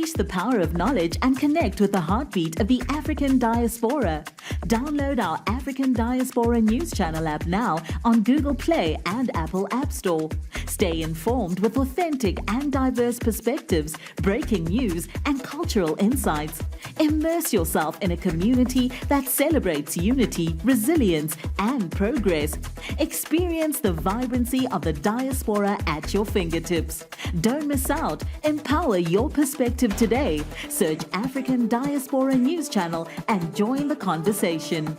Unleash the power of knowledge and connect with the heartbeat of the African diaspora. Download our African Diaspora News Channel app now on Google Play and Apple App Store. Stay informed with authentic and diverse perspectives, breaking news, and cultural insights. Immerse yourself in a community that celebrates unity, resilience, and progress. Experience the vibrancy of the diaspora at your fingertips. Don't miss out. Empower your perspective today. Search African Diaspora News Channel and join the conversation.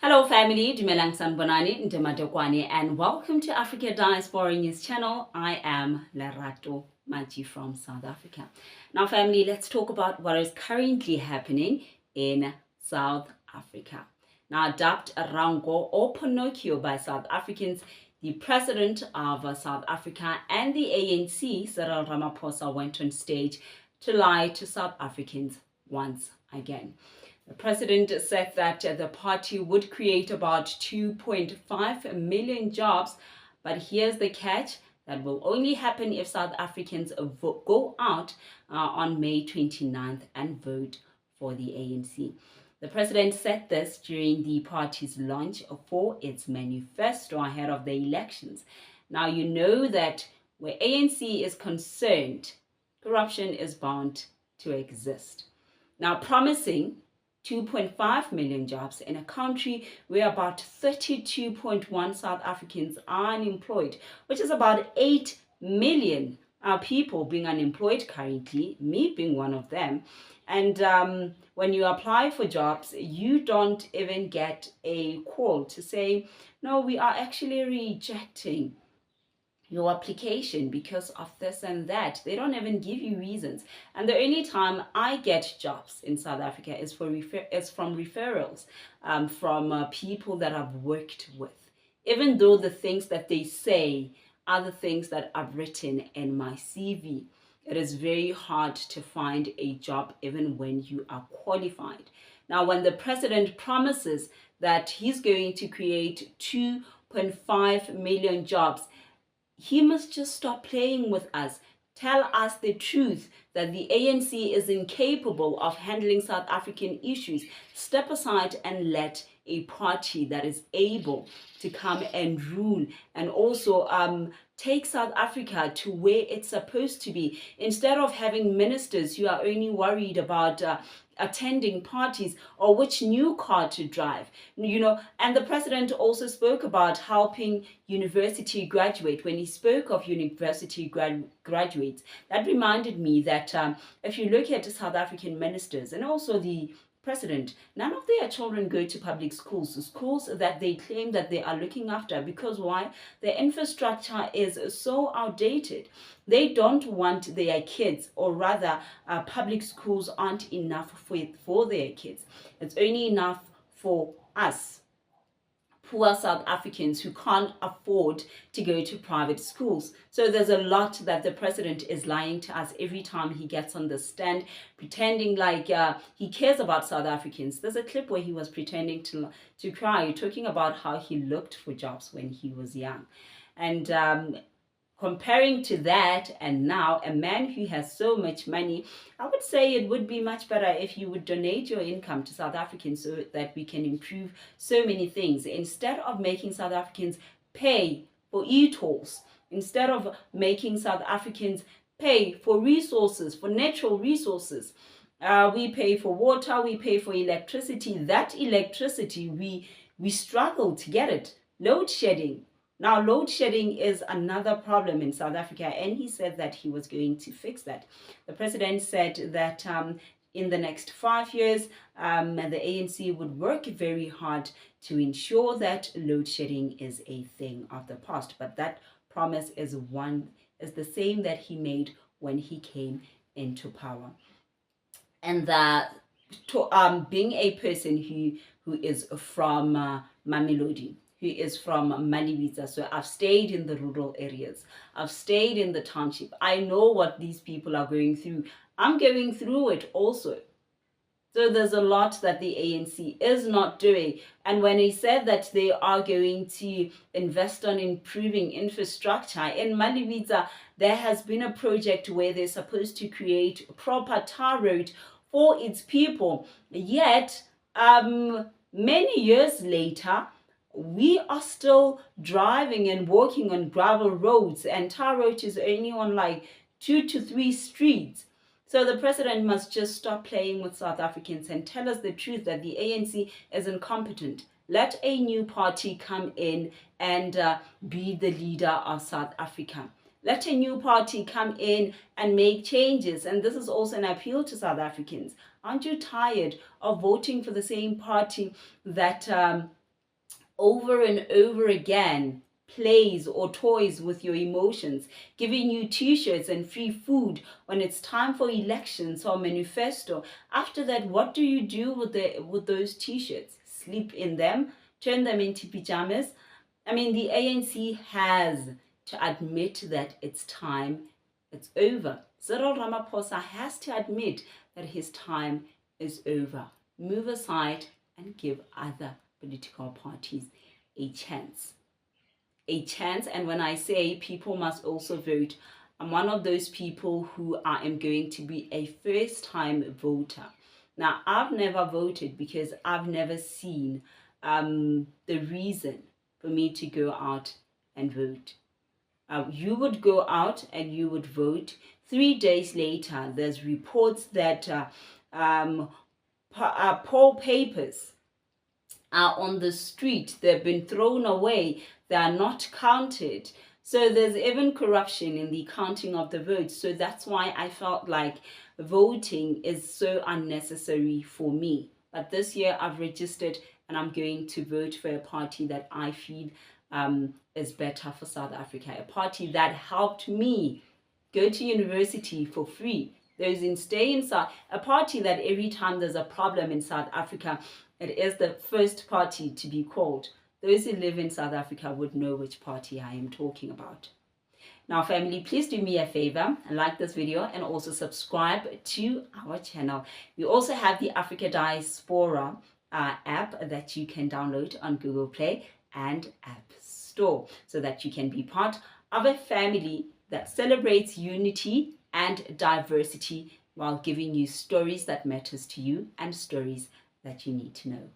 Hello family, Dumelang Sanbonani, Ntematekwani, and welcome to Africa Diaspora News Channel. I am Lerato Matji from South Africa. Now family, let's talk about what is currently happening in South Africa. Now dubbed Rango or Pinocchio by South Africans, the president of South Africa and the ANC, Cyril Ramaphosa, went on stage to lie to South Africans once again. The president said that the party would create about 2.5 million jobs, but here's the catch: that will only happen if South Africans go out on May 29th and vote for the ANC. The president said this during the party's launch for its manifesto ahead of the elections. Now, you know that where ANC is concerned, corruption is bound to exist. Now, promising 2.5 million jobs in a country where about 32.1 South Africans are unemployed, which is about 8 million people being unemployed currently, me being one of them. And when you apply for jobs, you don't even get a call to say, no, we are actually rejecting your application because of this and that. They don't even give you reasons. And the only time I get jobs in South Africa is from referrals from people that I've worked with, even though the things that they say are the things that I've written in my CV. It is very hard to find a job even when you are qualified. Now, when the president promises that he's going to create 2.5 million jobs, he must just stop playing with us. Tell us the truth that the ANC is incapable of handling South African issues. Step aside and let a party that is able to come and rule and also take South Africa to where it's supposed to be. Instead of having ministers who are only worried about attending parties or which new car to drive, and the president also spoke about helping university graduate. When he spoke of university graduates, that reminded me that if you look at South African ministers and also the president, none of their children go to public schools, schools that they claim that they are looking after. Because why? The infrastructure is so outdated. They don't want their kids, or rather public schools aren't enough for their kids. It's only enough for us, poor South Africans who can't afford to go to private schools. So there's a lot that the president is lying to us every time he gets on the stand, pretending like he cares about South Africans. There's a clip where he was pretending to cry, talking about how he looked for jobs when he was young. And comparing to that and now, a man who has so much money, I would say it would be much better if you would donate your income to South Africans so that we can improve so many things. Instead of making South Africans pay for e-tolls, instead of making South Africans pay for resources, for natural resources, we pay for water, we pay for electricity. That electricity, we struggle to get it. Load shedding. Now, load shedding is another problem in South Africa, and he said that he was going to fix that. The president said that in the next 5 years, the ANC would work very hard to ensure that load shedding is a thing of the past. But that promise is the same that he made when he came into power. And being a person who is from Mamelodi, who is from Malibitsa. So I've stayed in the rural areas. I've stayed in the township. I know what these people are going through. I'm going through it also. So there's a lot that the ANC is not doing. And when he said that they are going to invest on improving infrastructure in Malibitsa, there has been a project where they're supposed to create a proper tar road for its people. Yet, many years later, we are still driving and walking on gravel roads, and tar road is only on like 2 to 3 streets. So the president must just stop playing with South Africans and tell us the truth that the ANC is incompetent. Let a new party come in and be the leader of South Africa. Let a new party come in and make changes. And this is also an appeal to South Africans. Aren't you tired of voting for the same party that over and over again plays or toys with your emotions, giving you t-shirts and free food when it's time for elections or manifesto? After that, what do you do with those t-shirts? Sleep in them, turn them into pajamas? I mean, the ANC has to admit that its time, it's over. Cyril Ramaphosa has to admit that his time is over. Move aside and give other political parties a chance. A chance. And when I say people must also vote, I'm one of those people who I am going to be a first-time voter. Now, I've never voted because I've never seen the reason for me to go out and vote. You would go out and you would vote. 3 days later, there's reports that poll papers are on the street. They've been thrown away. They are not counted. So there's even corruption in the counting of the votes. So that's why I felt like voting is so unnecessary for me. But this year I've registered and I'm going to vote for a party that I feel is better for South Africa. A party that helped me go to university for free. Those in stay inside. A party that every time there's a problem in South Africa, it is the first party to be called. Those who live in South Africa would know which party I am talking about. Now, family, please do me a favor and like this video and also subscribe to our channel. We also have the Africa Diaspora app that you can download on Google Play and App Store so that you can be part of a family that celebrates unity and diversity while giving you stories that matters to you and stories that you need to know.